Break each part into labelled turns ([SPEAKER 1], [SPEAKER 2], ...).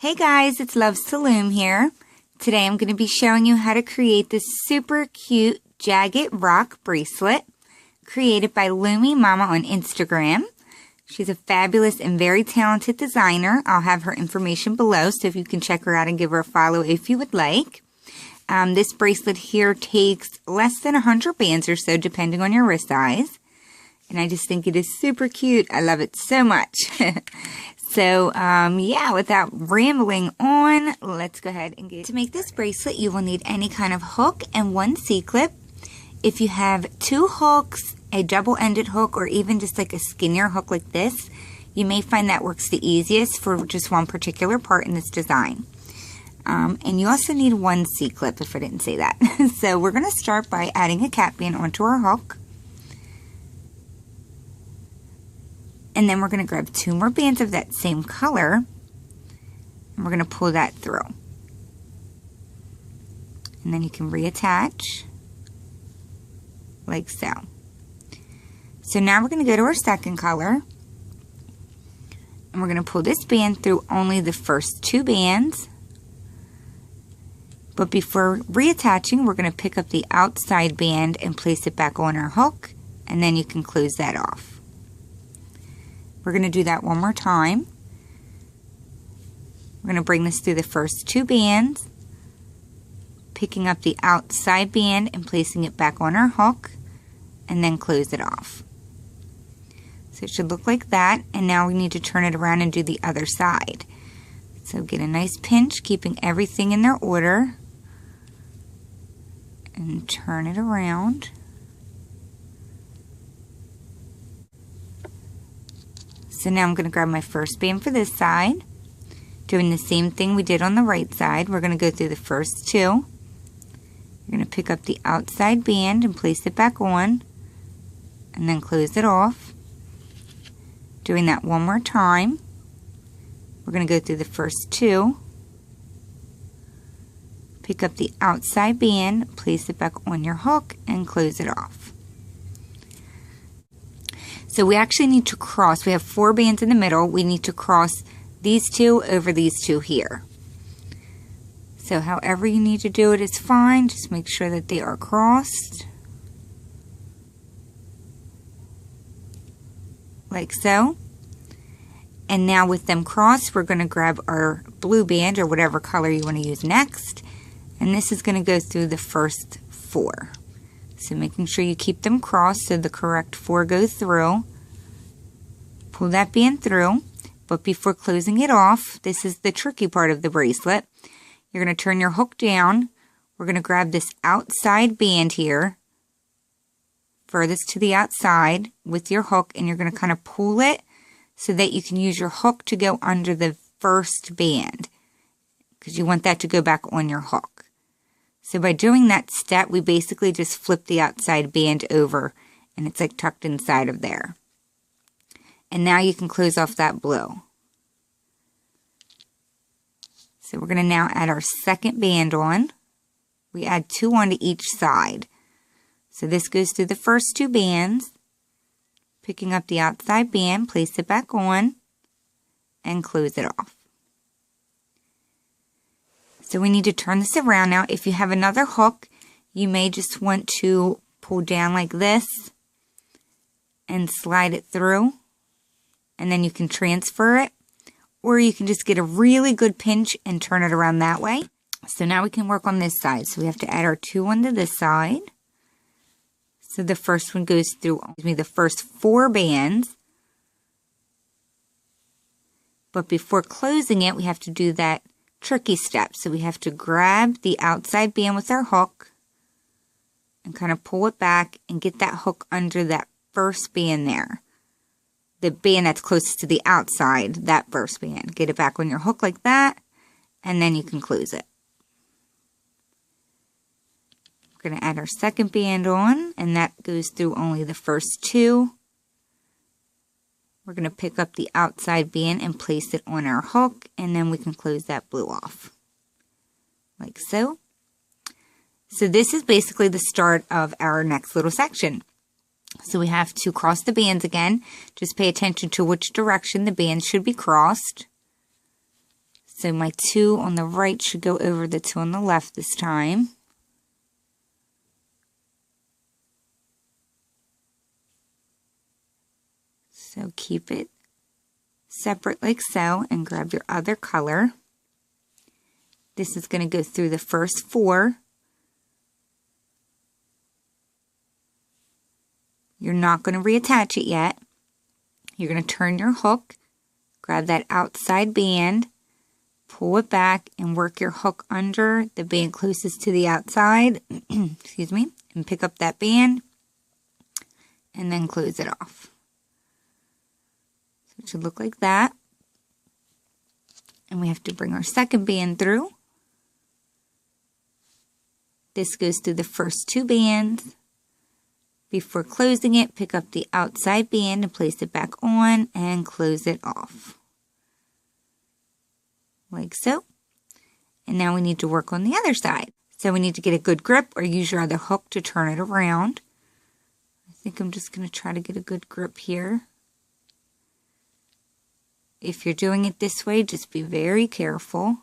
[SPEAKER 1] Hey guys, it's Loves to Loom here. Today I'm going to be showing you how to create this super cute Jagged rock bracelet created by Loomy Mama on Instagram. She's a fabulous and very talented designer. I'll have her information below, so if you can check her out and give her a follow if you would like. This bracelet here takes less than 100 bands or so, depending on your wrist size. And I just think it is super cute. I love it so much. So, yeah, without rambling on, let's go ahead and get to make this bracelet. You will need any kind of hook and one C-clip. If you have two hooks, a double-ended hook, or even just like a skinnier hook like this, you may find that works the easiest for just one particular part in this design. And you also need one C-clip, if I didn't say that. So we're going to start by adding a cap band onto our hook. And then we're going to grab two more bands of that same color, and we're going to pull that through. And then you can reattach, like so. So now we're going to go to our second color, and we're going to pull this band through only the first two bands. But before reattaching, we're going to pick up the outside band and place it back on our hook, and then you can close that off. We're going to do that one more time. We're going to bring this through the first two bands, picking up the outside band and placing it back on our hook, and then close it off. So it should look like that, and now we need to turn it around and do the other side. So get a nice pinch, keeping everything in their order, and turn it around. So now I'm going to grab my first band for this side, doing the same thing we did on the right side. We're going to go through the first two. You're going to pick up the outside band and place it back on, and then close it off. Doing that one more time. We're going to go through the first two, pick up the outside band, place it back on your hook, and close it off. So we actually need to cross, we have four bands in the middle, we need to cross these two over these two here. So however you need to do it is fine, just make sure that they are crossed. Like so. And now with them crossed, we're going to grab our blue band or whatever color you want to use next. And this is going to go through the first four. So making sure you keep them crossed so the correct four go through. Pull that band through, but before closing it off, this is the tricky part of the bracelet. You're going to turn your hook down. We're going to grab this outside band here, furthest to the outside with your hook, and you're going to kind of pull it so that you can use your hook to go under the first band, because you want that to go back on your hook. So by doing that step, we basically just flip the outside band over, and it's like tucked inside of there. And now you can close off that blue. So we're going to now add our second band on. We add two onto each side. So this goes through the first two bands, picking up the outside band, place it back on, and close it off. So we need to turn this around now. If you have another hook, you may just want to pull down like this and slide it through, and then you can transfer it, or you can just get a really good pinch and turn it around that way. So now we can work on this side. So we have to add our two onto this side. So the first one goes through the first four bands. But before closing it, we have to do that tricky step. So we have to grab the outside band with our hook and kind of pull it back and get that hook under that first band there. The band that's closest to the outside, that first band. Get it back on your hook like that, and then you can close it. We're going to add our second band on, and that goes through only the first two. We're going to pick up the outside band and place it on our hook, and then we can close that blue off. Like so. So this is basically the start of our next little section. So we have to cross the bands again. Just pay attention to which direction the bands should be crossed. So my 2 on the right should go over the 2 on the left this time. So keep it separate like so and grab your other color. This is going to go through the first 4. You're not going to reattach it yet. You're going to turn your hook, grab that outside band, pull it back, and work your hook under the band closest to the outside, excuse me, and pick up that band, and then close it off. So it should look like that. And we have to bring our second band through. This goes through the first 2 bands. Before closing it, pick up the outside band and place it back on and close it off. Like so. And now we need to work on the other side. So we need to get a good grip or use your other hook to turn it around. I think I'm just going to try to get a good grip here. If you're doing it this way, just be very careful.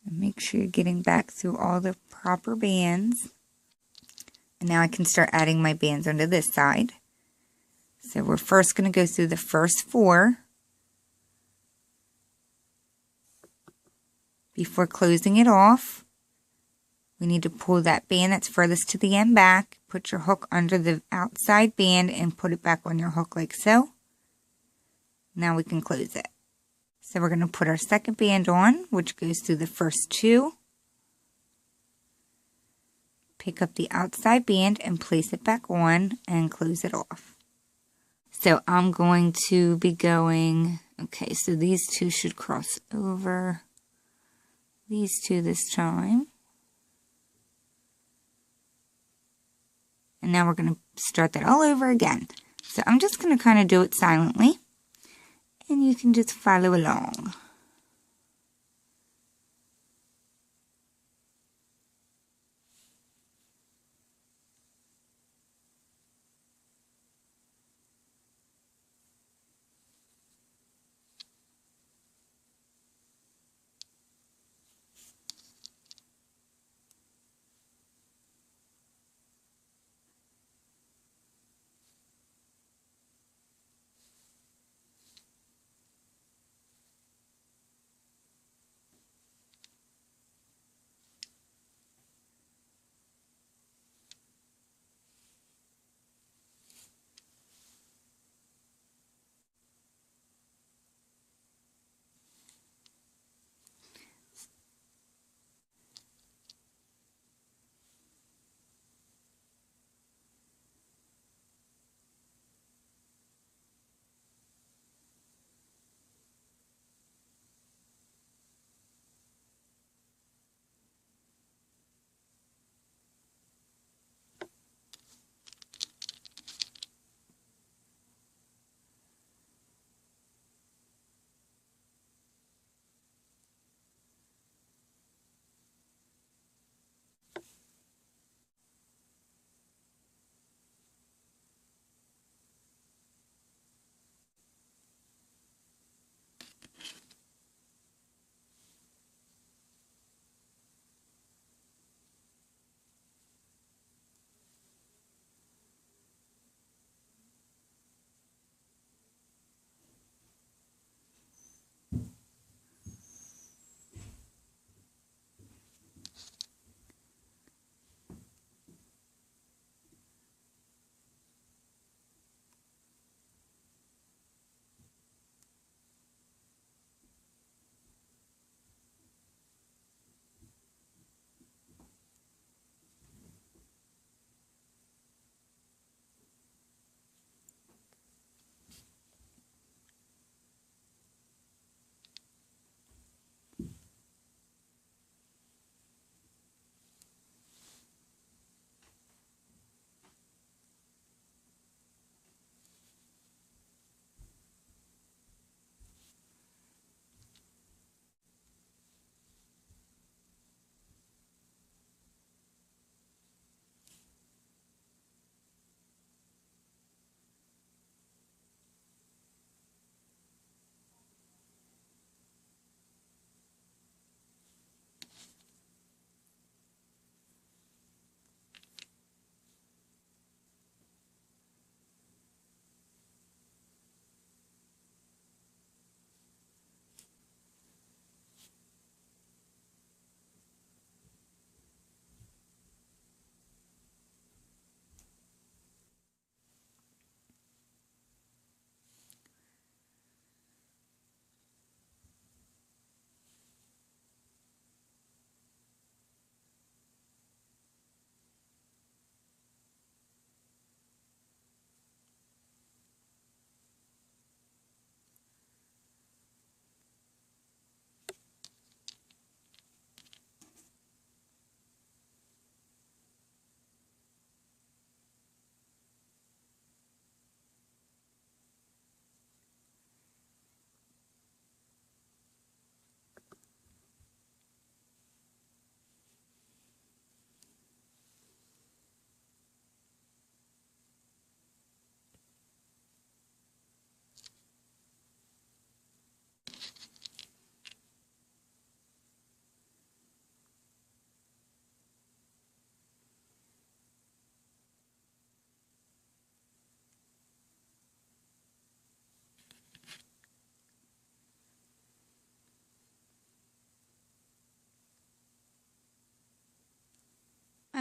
[SPEAKER 1] And make sure you're getting back through all the proper bands. And now I can start adding my bands onto this side. So we're first going to go through the first 4 before closing it off. We need to pull that band that's furthest to the end back, put your hook under the outside band and put it back on your hook like so. Now we can close it. So we're going to put our second band on, which goes through the first 2. Pick up the outside band and place it back on and close it off. So I'm going to be going, okay, so these 2 should cross over. These 2 this time. And now we're going to start that all over again. So I'm just going to kind of do it silently. And you can just follow along.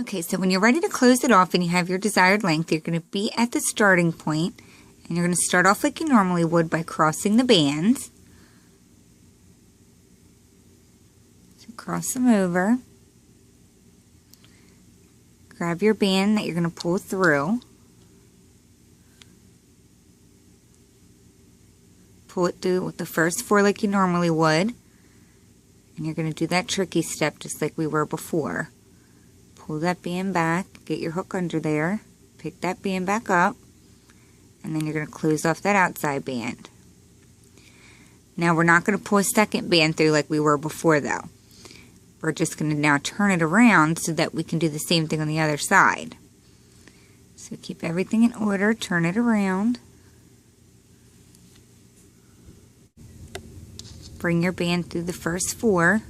[SPEAKER 1] Okay, so when you're ready to close it off and you have your desired length, you're going to be at the starting point, and you're going to start off like you normally would by crossing the bands. So cross them over. Grab your band that you're going to pull through. Pull it through with the first 4 like you normally would. And you're going to do that tricky step just like we were before. Pull that band back, get your hook under there, pick that band back up, and then you're going to close off that outside band. Now we're not going to pull a second band through like we were before though. We're just going to now turn it around so that we can do the same thing on the other side. So keep everything in order, turn it around. Bring your band through the first 4.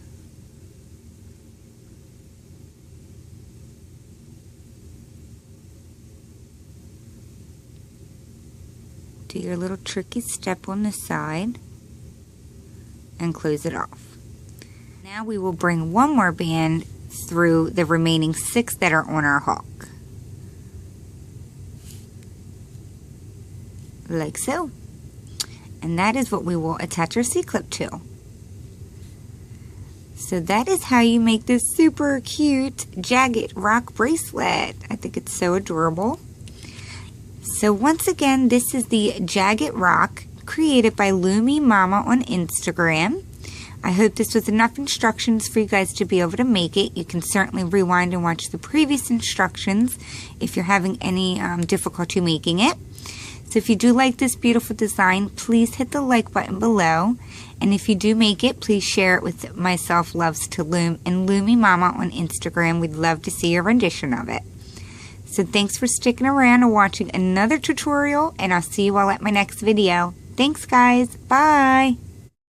[SPEAKER 1] Do your little tricky step on the side and close it off. Now we will bring one more band through the remaining 6 that are on our hook. Like so. And that is what we will attach our C-clip to. So that is how you make this super cute jagged rock bracelet. I think it's so adorable. So once again, this is the Jagged Rock created by Loomy Mama on Instagram. I hope this was enough instructions for you guys to be able to make it. You can certainly rewind and watch the previous instructions if you're having any difficulty making it. So if you do like this beautiful design, please hit the like button below. And if you do make it, please share it with Myself Loves to Loom and Loomy Mama on Instagram. We'd love to see your rendition of it. So thanks for sticking around and watching another tutorial, and I'll see you all at my next video. Thanks guys. Bye.